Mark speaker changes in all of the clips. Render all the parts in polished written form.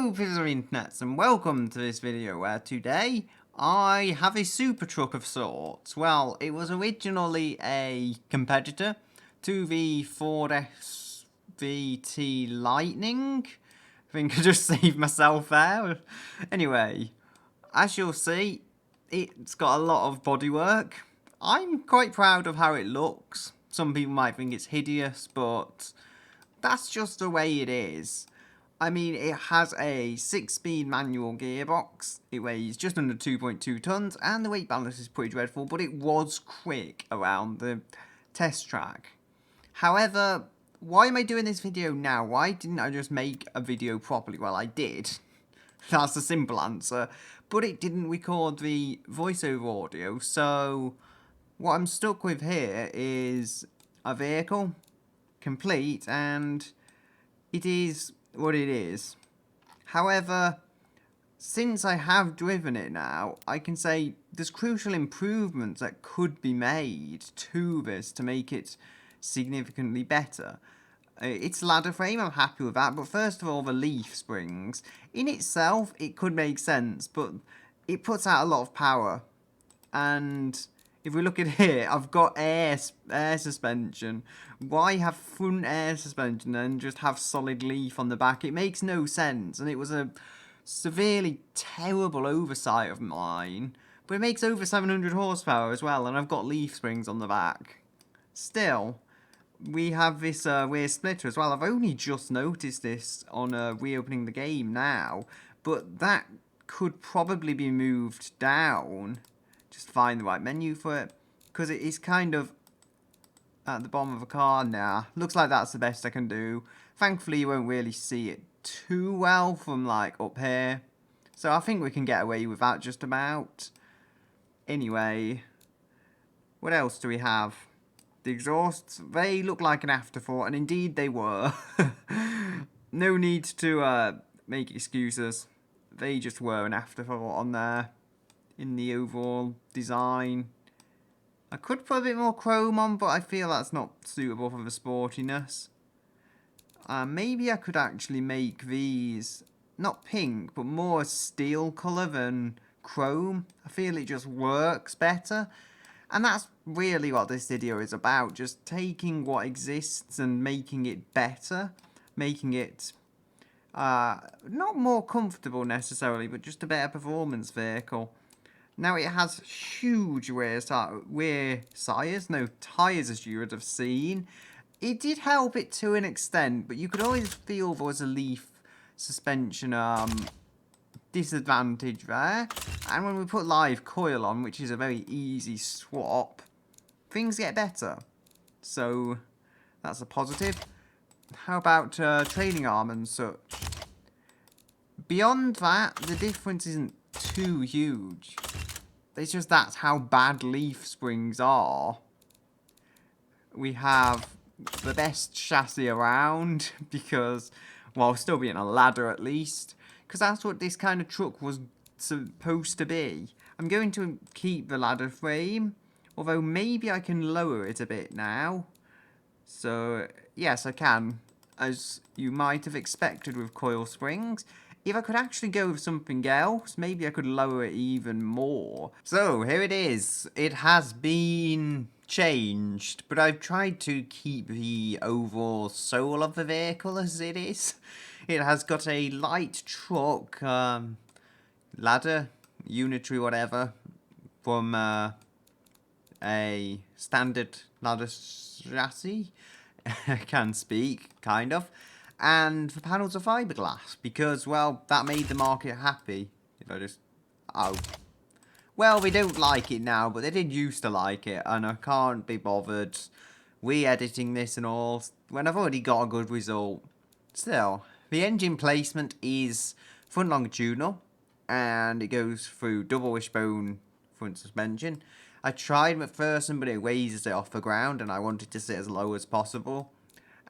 Speaker 1: Hello viewers of internets and welcome to this video where today I have a Supertruck of sorts. Well, it was originally a competitor to the Ford SVT Lightning. I think I just saved myself there. Anyway, as you'll see, it's got a lot of bodywork. I'm quite proud of how it looks. Some people might think it's hideous, but that's just the way it is. I mean, it has a 6-speed manual gearbox, it weighs just under 2.2 tons, and the weight balance is pretty dreadful, but it was quick around the test track. However, why am I doing this video now? Why didn't I just make a video properly? Well, I did. That's the simple answer. But it didn't record the voiceover audio, so what I'm stuck with here is a vehicle, complete, and it is what it is. However, since I have driven it now, I can say there's crucial improvements that could be made to this to make it significantly better. Its ladder frame, I'm happy with that, but first of all, the leaf springs. In itself, it could make sense, but it puts out a lot of power. And if we look at here, I've got air suspension. Why have front air suspension and just have solid leaf on the back? It makes no sense, and it was a severely terrible oversight of mine. But it makes over 700 horsepower as well, and I've got leaf springs on the back. Still, we have this rear splitter as well. I've only just noticed this on reopening the game now, but that could probably be moved down. Just find the right menu for it, because it is kind of at the bottom of a car now. Looks like that's the best I can do. Thankfully, you won't really see it too well from like up here, so I think we can get away with that just about. Anyway, what else do we have? The exhausts, they look like an afterthought, and indeed they were. No need to make excuses. They just were an afterthought on there. In the overall design, I could put a bit more chrome on, but I feel that's not suitable for the sportiness. Maybe I could actually make these not pink, but more steel colour than chrome. I feel it just works better, and that's really what this video is about, just taking what exists and making it better, making it not more comfortable necessarily, but just a better performance vehicle. Now, it has huge rear tyres, no tyres as you would have seen. It did help it to an extent, but you could always feel there was a leaf suspension disadvantage there. And when we put live coil on, which is a very easy swap, things get better. So, that's a positive. How about trailing arm and such? Beyond that, the difference isn't too huge. It's just that's how bad leaf springs are. We have the best chassis around because, well, still being a ladder at least, because that's what this kind of truck was supposed to be. I'm going to keep the ladder frame, although maybe I can lower it a bit now. So, yes, I can, as you might have expected with coil springs. If I could actually go with something else, maybe I could lower it even more. So, here it is. It has been changed, but I've tried to keep the overall soul of the vehicle as it is. It has got a light truck, ladder, unitary, whatever, from a standard ladder chassis. I can speak, kind of. And the panels are fiberglass, because, well, that made the market happy. If I just... Oh. Well, they don't like it now, but they did used to like it, and I can't be bothered re-editing this and all, when I've already got a good result. Still, the engine placement is front longitudinal, and it goes through double wishbone front suspension. I tried McPherson, but it raises it off the ground, and I wanted to sit as low as possible.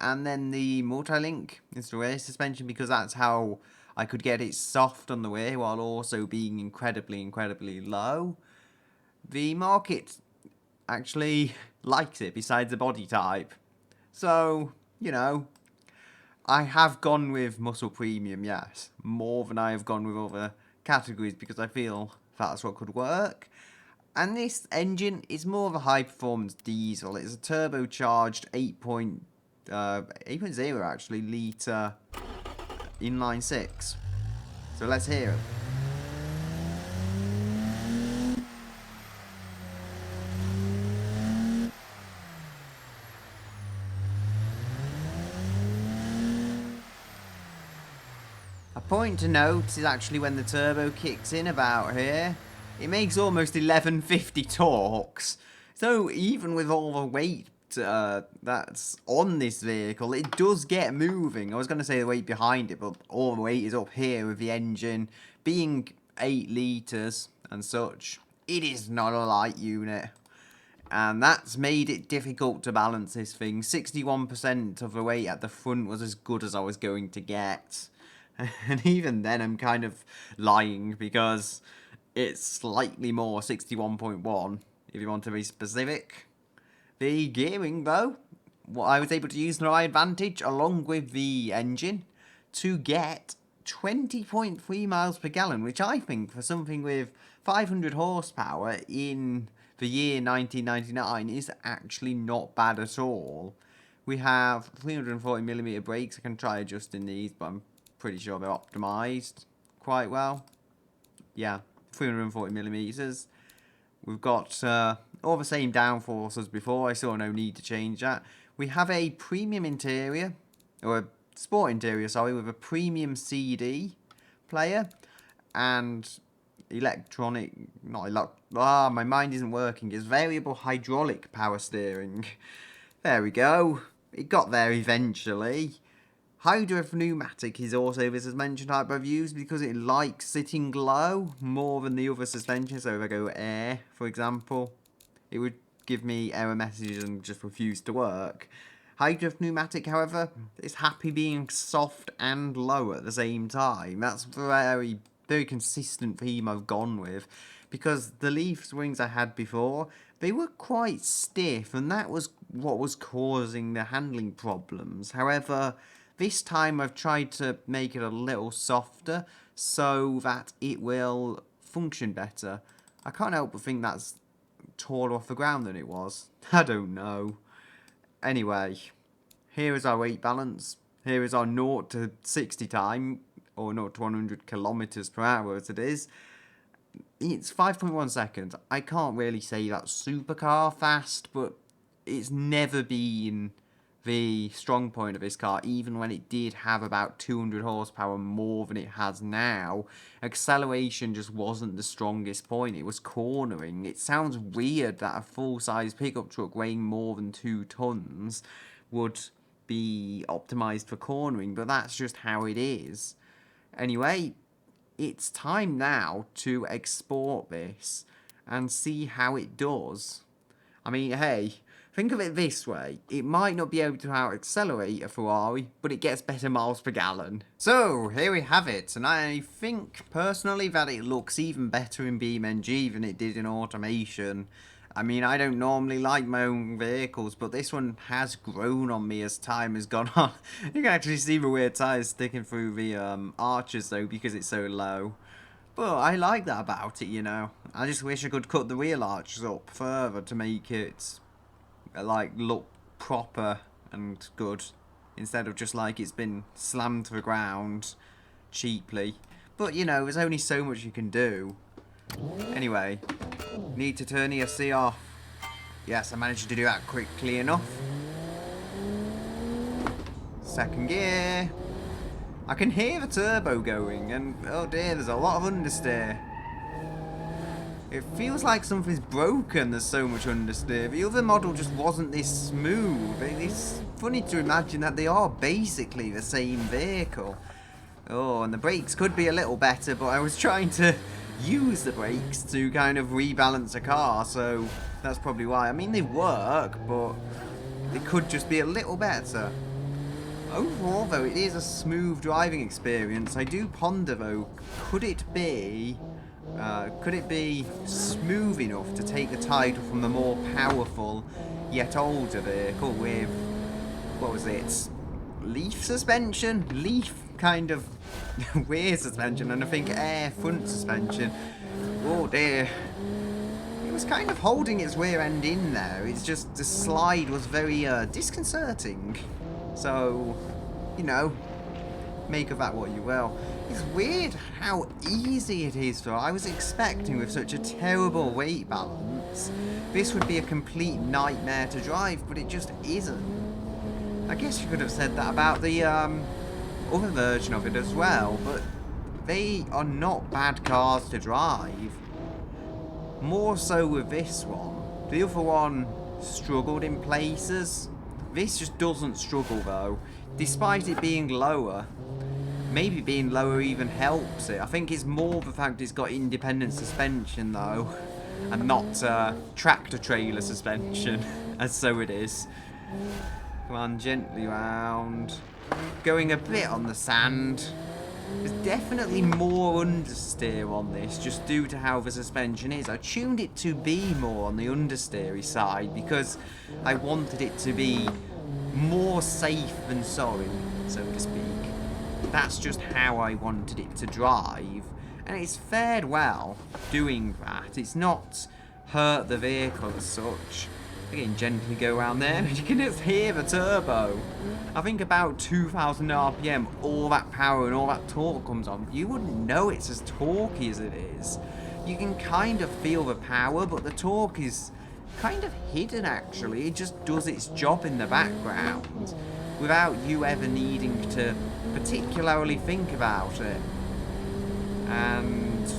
Speaker 1: And then the multi-link is the rear suspension, because that's how I could get it soft on the rear while also being incredibly, incredibly low. The market actually likes it besides the body type. So, you know, I have gone with Muscle Premium, yes, more than I have gone with other categories because I feel that's what could work. And this engine is more of a high-performance diesel. It's a turbocharged 8.0 actually litre inline six. So let's hear it. A point to note is actually when the turbo kicks in about here. It makes almost 1150 torques. So even with all the weight that's on this vehicle, it does get moving. I was going to say the weight behind it, but all the weight is up here with the engine being 8 litres and such. It is not a light unit. And that's made it difficult to balance this thing. 61% of the weight at the front was as good as I was going to get. And even then I'm kind of lying because it's slightly more, 61.1 if you want to be specific. The gearing though, what I was able to use to my advantage along with the engine to get 20.3 miles per gallon, which I think for something with 500 horsepower in the year 1999 is actually not bad at all. We have 340mm brakes. I can try adjusting these, but I'm pretty sure they're optimized quite well. Yeah, 340mm. We've got all the same downforce as before. I saw no need to change that. We have a premium interior, or a sport interior, sorry, with a premium CD player and electronic, my mind isn't working. It's variable hydraulic power steering. There we go. It got there eventually. Hydro pneumatic is also the suspension type I've used because it likes sitting low more than the other suspension. So if I go air, for example, it would give me error messages and just refuse to work. Hydro pneumatic, however, is happy being soft and low at the same time. That's very, very consistent theme I've gone with because the leaf springs I had before, they were quite stiff and that was what was causing the handling problems. However, this time I've tried to make it a little softer so that it will function better. I can't help but think that's taller off the ground than it was. I don't know. Anyway, here is our weight balance. Here is our 0 to 60 time, or 0 to 100 kilometers per hour as it is. It's 5.1 seconds. I can't really say that's supercar fast, but it's never been the strong point of this car, even when it did have about 200 horsepower more than it has now. Acceleration just wasn't the strongest point. It was cornering. It sounds weird that a full-size pickup truck weighing more than 2 tons would be optimized for cornering, but that's just how it is. Anyway, it's time now to export this and see how it does. I mean, hey, think of it this way, it might not be able to out-accelerate a Ferrari, but it gets better miles per gallon. So, here we have it, and I think, personally, that it looks even better in BeamNG than it did in automation. I mean, I don't normally like my own vehicles, but this one has grown on me as time has gone on. You can actually see the weird tyres sticking through the arches, though, because it's so low. But I like that about it, you know. I just wish I could cut the wheel arches up further to make it like look proper and good instead of just like it's been slammed to the ground cheaply. But you know, there's only so much you can do. Anyway, need to turn ESC off. Yes, I managed to do that quickly enough. Second gear. I can hear the turbo going and oh dear, there's a lot of understeer. It feels like something's broken, there's so much understeer. The other model just wasn't this smooth. It's funny to imagine that they are basically the same vehicle. Oh, and the brakes could be a little better, but I was trying to use the brakes to kind of rebalance a car, so that's probably why. I mean, they work, but they could just be a little better. Overall, though, it is a smooth driving experience. I do ponder, though, could it be smooth enough to take the title from the more powerful yet older vehicle with, what was it, leaf suspension. Leaf kind of weird suspension, and I think air front suspension. Oh dear. It was kind of holding its rear end in there. It's just the slide was very disconcerting. So, you know, make of that what you will. It's weird how easy it is though. I was expecting with such a terrible weight balance, this would be a complete nightmare to drive, but it just isn't. I guess you could have said that about the other version of it as well, but they are not bad cars to drive. More so with this one. The other one struggled in places. This just doesn't struggle though, despite it being lower. Maybe being lower even helps it. I think it's more the fact it's got independent suspension though, and not tractor trailer suspension, as so it is. Come on, gently round. Going a bit on the sand. There's definitely more understeer on this, just due to how the suspension is. I tuned it to be more on the understeery side because I wanted it to be more safe than sorry, so to speak. That's just how I wanted it to drive, and it's fared well doing that. It's not hurt the vehicle as such. Again, gently go around there, and you can just hear the turbo. I think about 2,000 RPM, all that power and all that torque comes on. You wouldn't know it's as torquey as it is. You can kind of feel the power, but the torque is kind of hidden actually. It just does its job in the background without you ever needing to particularly think about it. And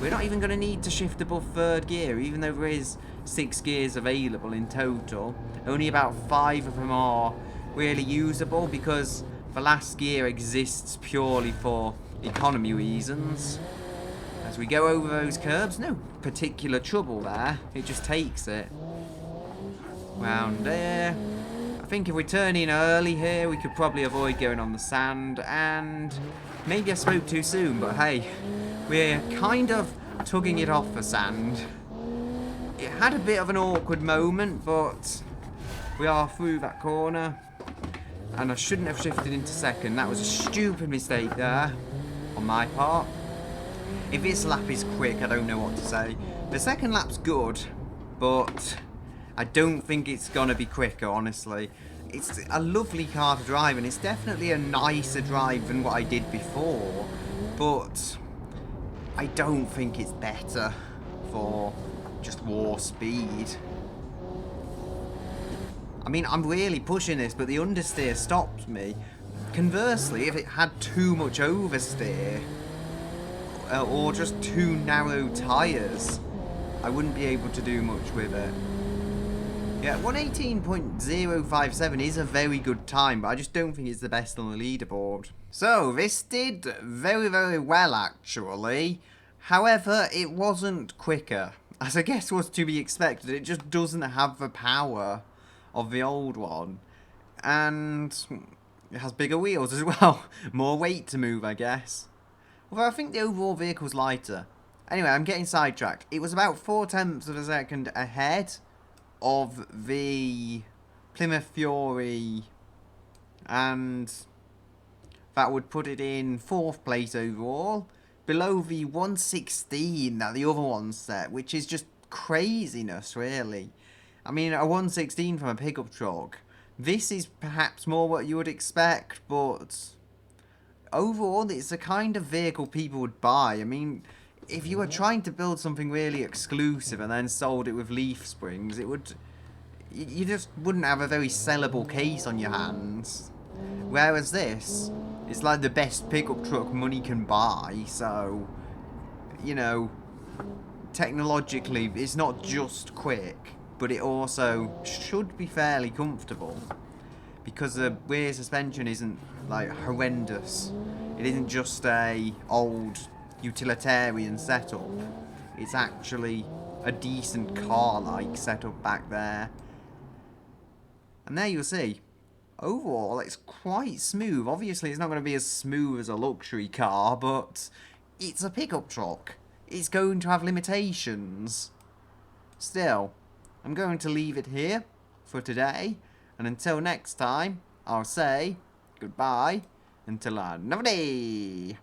Speaker 1: we're not even going to need to shift above third gear, even though there is 6 gears available in total. Only about 5 of them are really usable because the last gear exists purely for economy reasons. As we go over those curbs, no particular trouble there, it just takes it. Round there. I think if we turn in early here, we could probably avoid going on the sand, and maybe I spoke too soon, but hey, we're kind of tugging it off the sand. It had a bit of an awkward moment, but we are through that corner, and I shouldn't have shifted into second. That was a stupid mistake there on my part. If this lap is quick, I don't know what to say. The second lap's good, but I don't think it's going to be quicker, honestly. It's a lovely car to drive, and it's definitely a nicer drive than what I did before, but I don't think it's better for just war speed. I mean, I'm really pushing this, but the understeer stopped me. Conversely, if it had too much oversteer, or just too narrow tyres, I wouldn't be able to do much with it. Yeah, 118.057 is a very good time, but I just don't think it's the best on the leaderboard. So, this did very, very well, actually. However, it wasn't quicker. As I guess was to be expected, it just doesn't have the power of the old one. And it has bigger wheels as well. More weight to move, I guess. Although I think the overall vehicle's lighter. Anyway, I'm getting sidetracked. It was about 0.4 of a second ahead of the Plymouth Fury, and that would put it in 4th place overall, below the 116 that the other one set, which is just craziness, really. I mean, a 116 from a pickup truck. This is perhaps more what you would expect, but overall, it's the kind of vehicle people would buy. I mean, if you were trying to build something really exclusive and then sold it with leaf springs, it would... you just wouldn't have a very sellable case on your hands. Whereas this, it's like the best pickup truck money can buy, so, you know, technologically, it's not just quick, but it also should be fairly comfortable. Because the rear suspension isn't, like, horrendous. It isn't just a old utilitarian setup. It's actually a decent car-like setup back there. And there you'll see. Overall, it's quite smooth. Obviously, it's not going to be as smooth as a luxury car, but it's a pickup truck. It's going to have limitations. Still, I'm going to leave it here for today. And until next time, I'll say, goodbye until another day.